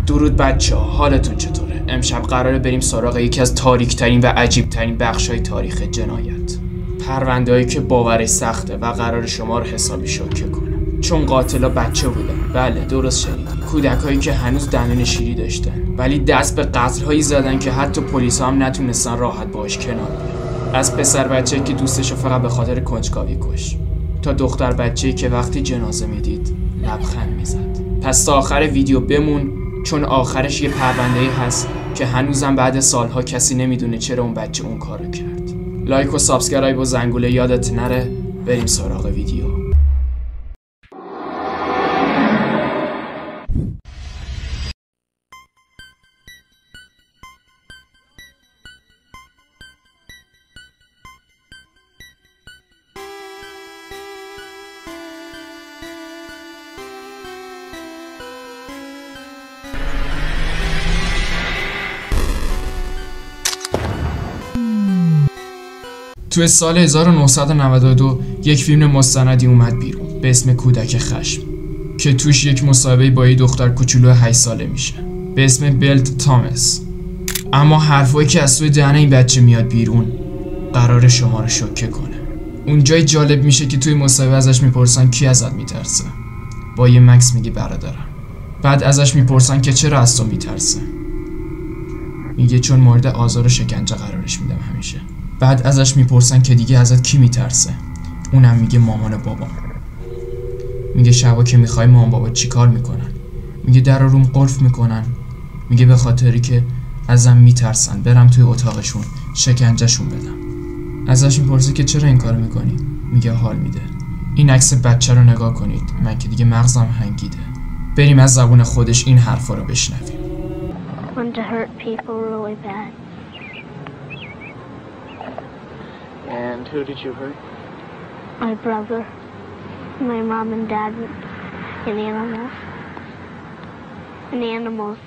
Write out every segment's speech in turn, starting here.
درود بچه‌ها، حالتون چطوره؟ امشب قراره بریم سراغ یکی از تاریک‌ترین و عجیب‌ترین بخش‌های تاریخ جنایت. پرونده‌ای که باورش سخته و قرار شما رو حسابی شوکه کنه. چون قاتلا بچه بودن. بله، درست شنیدید. کودکایی که هنوز دندون شیری داشتن، ولی دست به قتل‌هایی زدن که حتی پلیس‌ها هم نتونستن راحت باهاش کنار بیان. از پسر بچه‌ای که دوستشو فقط به خاطر کنجکاوی کشت، تا دختر بچه‌ای که وقتی جنازه میدید لبخند میزد. پس تا آخر ویدیو بمون، چون آخرش یه پرونده‌ای هست که هنوزم بعد سالها کسی نمیدونه چرا اون بچه اون کارو کرد. لایک و سابسکرایب و زنگوله یادت نره. بریم سراغ ویدیو. تو سال 1992 یک فیلم مستندی اومد بیرون به اسم کودک خشم که توش یک مصاحبه با یه دختر کوچولو 8 ساله میشه به اسم بلت تامس. اما حرفایی که از توی دهن این بچه میاد بیرون قرار شما رو شوکه کنه. اونجای جالب میشه که توی مصاحبه ازش میپرسن کی ازت میترسه. با یه مکس میگه برادرم. بعد ازش میپرسن که چرا از تو میترسه. میگه چون مورد آزار و شکنجه قرارش میدم همیشه. بعد ازش میپرسن که دیگه ازت کی میترسه. اونم میگه مامان و بابام. میگه شبا که میخوای مامان بابا چی کار میکنن؟ میگه در روم قلف میکنن. میگه به خاطری که ازم میترسن برم توی اتاقشون شکنجهشون بدم. ازش میپرسه که چرا این کار میکنی؟ میگه حال میده. این عکس بچه رو نگاه کنید، من که دیگه مغزم هنگیده. بریم از زبون خودش این حرفا رو بشنویم. And who did you hurt? My brother, my mom and dad, and animals. And animals.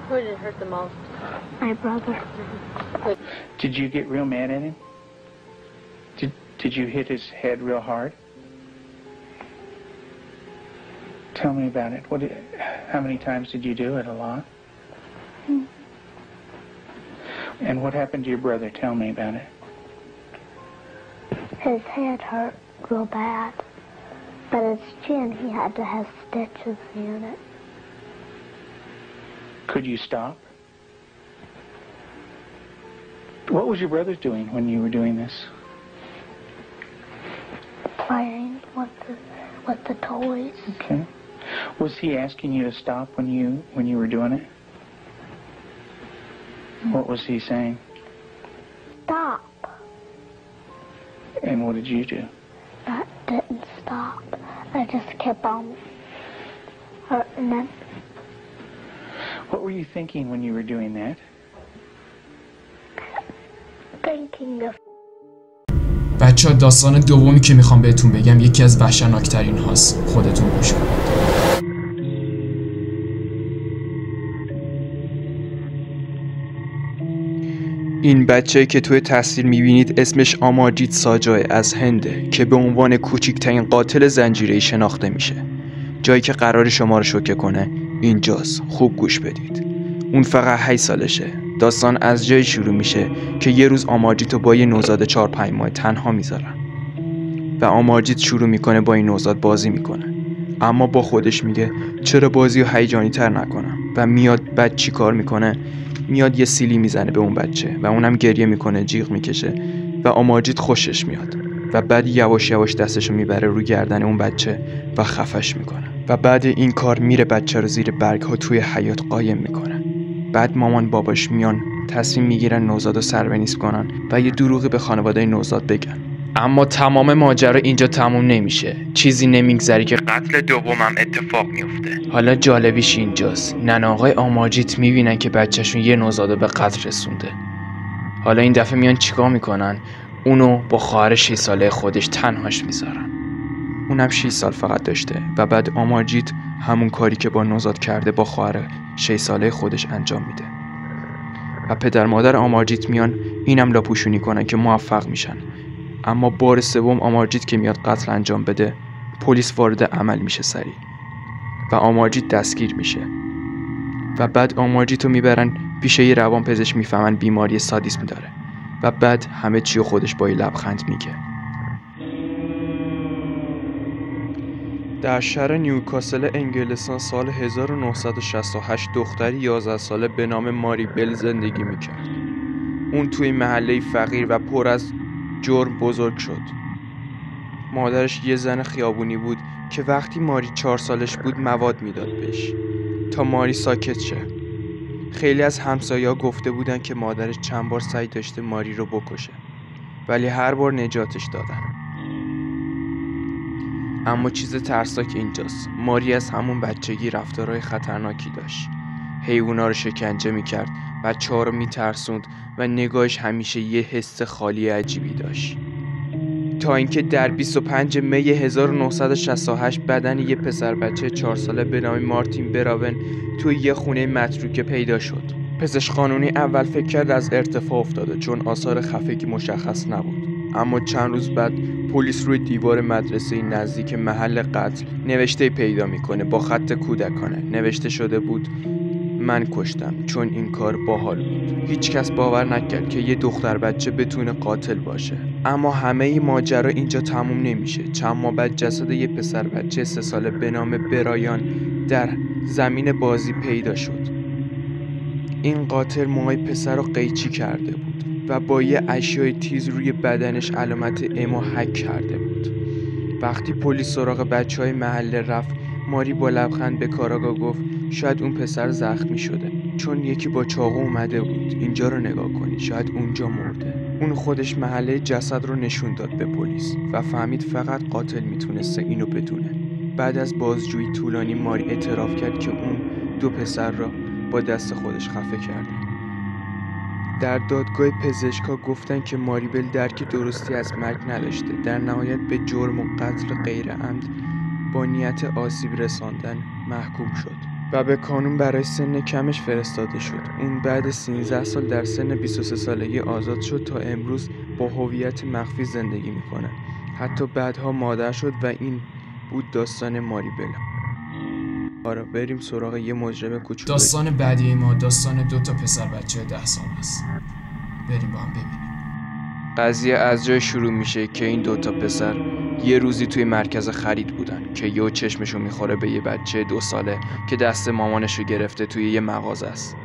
Who did it hurt the most? My brother. Did you get real mad at him? Did you hit his head real hard? Tell me about it. How many times did you do it? A lot? And what happened to your brother? Tell me about it. His head hurt real bad, but his chin, he had to have stitches in it. Could you stop? What was your brother doing when you were doing this? Playing with the toys. Okay. Was he asking you to stop when you were doing it? What was he saying? Stop. And what did you do? I didn't stop. I just kept on hurting him. What were you thinking when you were doing that? Thinking of... بچه ها، داستان دومی که میخوام بهتون بگم یکی از وحشتناکترین هاست. خودتون گوش کنید. این بچه‌ای که توی تصویر میبینید اسمش آماجید ساجای از هنده که به عنوان کوچکترین قاتل زنجیره‌ای شناخته میشه. جایی که قرار شما رو شوکه کنه اینجاست. خوب گوش بدید. اون فقط 8 سالشه. داستان از جایی شروع میشه که یه روز آماجید رو با یه نوزاد 4-5 ماه تنها میذارن و آماجید شروع میکنه با این نوزاد بازی میکنه، اما با خودش میگه چرا بازی رو هیجانی تر نکنم و میاد. بعد چی کار میکنه؟ میاد یه سیلی میزنه به اون بچه و اونم گریه میکنه، جیغ میکشه و آماجید خوشش میاد و بعد یواش یواش دستشو میبره رو گردن اون بچه و خفش میکنه و بعد این کار میره بچه رو زیر برگ ها توی حیاط قایم میکنه. بعد مامان باباش میان تصمیم میگیرن نوزاد رو سربنیز کنن و یه دروغی به خانواده نوزاد بگن. اما تمام ماجرا اینجا تموم نمیشه. چیزی نمیگذره که قتل دومم اتفاق میفته. حالا جالبیش اینجاست. ننه آقای آماجید میبینن که بچهشون یه نوزادو به قتل رسونده. حالا این دفعه میان چیکار میکنن؟ اونو با خواهر 6 ساله خودش تنهاش میذارن. اونم 6 سال فقط داشته و بعد آماجید همون کاری که با نوزاد کرده با خواهر 6 ساله خودش انجام میده. و پدر مادر آماجید میان اینم لاپوشونی کنن که موفق میشن. اما بار سوم آماجید که میاد قتل انجام بده، پلیس وارد عمل میشه سریع و آماجید دستگیر میشه و بعد آماجیتو میبرن پیش یه روانپزشک، میفهمن بیماری سادیسم داره و بعد همه چی خودش با یه لبخند میگه. در شهر نیوکاسل انگلستان سال 1968 دختری 11 ساله به نام ماری بل زندگی میکرد. اون توی محله فقیر و پر از جرم بزرگ شد. مادرش یه زن خیابونی بود که وقتی ماری 4 سالش بود مواد میداد بهش تا ماری ساکت شه. خیلی از همسایه‌ها گفته بودن که مادرش چند بار سعی داشته ماری رو بکشه ولی هر بار نجاتش دادن. اما چیز ترسناک اینجاست. ماری از همون بچگی رفتارهای خطرناکی داشت. حیوونا رو شکنجه میکرد، بچه‌ها رو میترسوند و نگاهش همیشه یه حس خالی عجیبی داشت. تا اینکه در 25 می 1968 بدن یه پسر بچه 4 ساله به نام مارتین براون توی یه خونه متروکه پیدا شد. پزشک قانونی اول فکر کرد از ارتفاع افتاده چون آثار خفگی مشخص نبود. اما چند روز بعد پلیس روی دیوار مدرسه نزدیک محل قتل نوشته پیدا میکنه با خط کودکانه. نوشته شده بود من کشتم چون این کار باحال بود. هیچ کس باور نکرد که یه دختر بچه بتونه قاتل باشه. اما همه ای ماجرا اینجا تموم نمیشه. چند ماه بعد جسد یه پسر بچه 3 ساله به نام برایان در زمین بازی پیدا شد. این قاتل موهای پسر رو قیچی کرده بود و با یه اشیای تیز روی بدنش علامت امو حک کرده بود. وقتی پلیس سراغ بچهای محله رفت، ماری با لبخند به کاراگاه گفت شاید اون پسر زخمی شده چون یکی با چاقو اومده بود. اینجا رو نگاه کنید، شاید اونجا مرده. اون خودش محله جسد رو نشون داد به پلیس و فهمید فقط قاتل میتونسته اینو بدونه. بعد از بازجویی طولانی ماری اعتراف کرد که اون 2 پسر را با دست خودش خفه کرده. در دادگاه پزشکا گفتن که ماری بل درک درستی از مرگ نداشته. در نهایت به جرم و قتل غیر عمد با نیت آسیب رساندن محکوم شد و به کانون برای سن کمش فرستاده شد. اون بعد 13 سال در سن 23 سالگی آزاد شد تا امروز با هویت مخفی زندگی میکنه. حتی بعدها مادر شد و این بود داستان ماری بل. آره بریم سراغ یه مجرم کوچولو. داستان بعدی ما داستان 2 پسر بچه 10 سال است. بریم با هم ببینیم. قضیه از جای شروع میشه که این 2 پسر یه روزی توی مرکز خرید بودن که یهو چشمشو میخوره به یه بچه 2 ساله که دست مامانشو گرفته توی یه مغازه است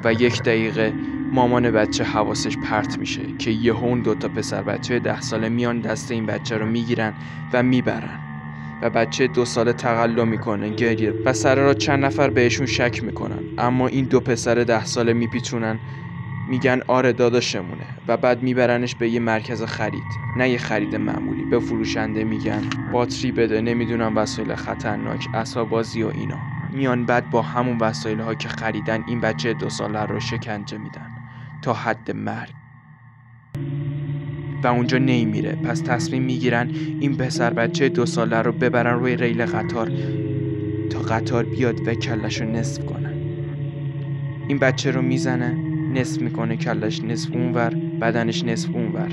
و 1 دقیقه مامان بچه حواسش پرت میشه که یهو اون 2 پسر بچه 10 ساله میان دست این بچه رو میگیرن و میبرن و بچه 2 ساله تقلا میکنه، گریه و سر را چند نفر بهشون شک میکنن. اما این 2 پسر 10 ساله میپیچونن، میگن آره داداشمونه و بعد میبرنش به یه مرکز خرید. نه یه خرید معمولی، به فروشنده میگن باتری بده، نمیدونم وسایل خطرناک، اسبابازی و اینا. میان بعد با همون وسایل ها که خریدن این بچه 2 ساله رو شکنجه میدن تا حد مرگ و اونجا نمیره. پس تصمیم میگیرن این پسر بچه 2 ساله رو ببرن روی ریل قطار تا قطار بیاد و کلش رو نصف کنن. این بچه رو میزنه، نصف میکنه، کلش نصف اونور، بدنش نصف اونور.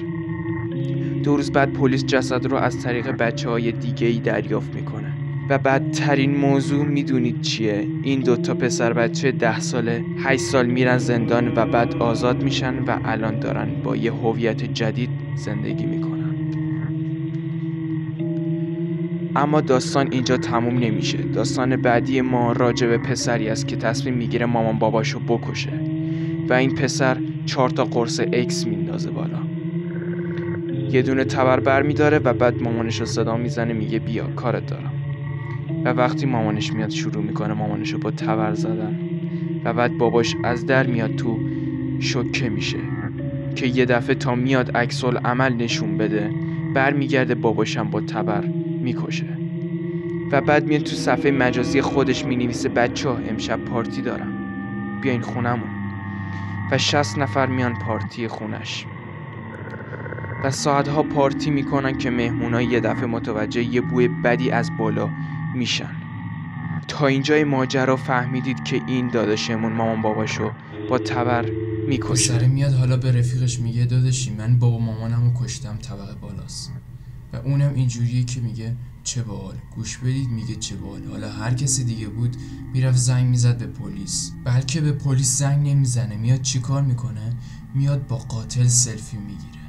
2 روز بعد پلیس جسد رو از طریق بچه‌های دیگه‌ای دریافت میکنه. و بدترین موضوع میدونید چیه؟ این 2 پسر بچه 10 ساله 8 سال میرن زندان و بعد آزاد میشن و الان دارن با یه هویت جدید زندگی میکنن. اما داستان اینجا تموم نمیشه. داستان بعدی ما راجع به پسری است که تصمیم میگیره مامان باباشو بکشه و این پسر 4 تا قرص اکس میندازه بالا. یه دونه تبر بر میداره و بعد مامانش رو صدا میزنه، میگه بیا کارت دارم. و وقتی مامانش میاد شروع میکنه مامانشو با تبر زدن و بعد باباش از در میاد تو، شوکه میشه که یه دفعه تا میاد عکس‌العمل نشون بده برمیگرده باباشم با تبر میکشه. و بعد میاد تو صفحه مجازی خودش مینویسه بچه‌ها امشب پارتی دارم بیاین خونمون و 60 نفر میان پارتی خونش و ساعتها پارتی میکنن که مهمونا یه دفعه متوجه یه بوی بدی از بالا میشن. تا اینجای ماجرا فهمیدید که این داداشمون مامان باباشو با تبر میکشه. پسره میاد حالا به رفیقش میگه داداشی من بابا مامانمو کشتم، طبقه بالاست. و اونم اینجوریه که میگه چه باحال. گوش بدید میگه چه باحال. حالا هر کسی دیگه بود میرفت زنگ میزد به پلیس. بلکه به پلیس زنگ نمیزنه. میاد چیکار میکنه؟ میاد با قاتل سلفی میگیره.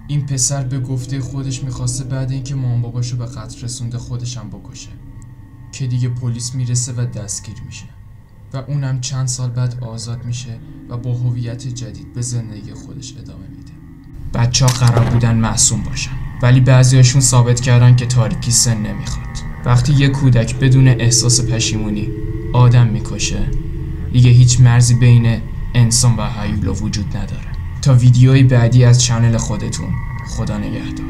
این پسر به گفته خودش میخواسته بعد اینکه مامان باباشو به قتل رسونده خودش هم بکشه که دیگه پلیس میرسه و دستگیر میشه و اونم چند سال بعد آزاد میشه و با هویت جدید به زندگی خودش ادامه میده. بچه‌ها قرار بودن معصوم باشن ولی بعضیاشون ثابت کردن که تاریکی سن نمیخواد. وقتی یه کودک بدون احساس پشیمونی آدم میکشه دیگه هیچ مرزی بین انسان و هیولا وجود نداره. تا ویدیوی بعدی از چنل خودتون، خدا نگهدار.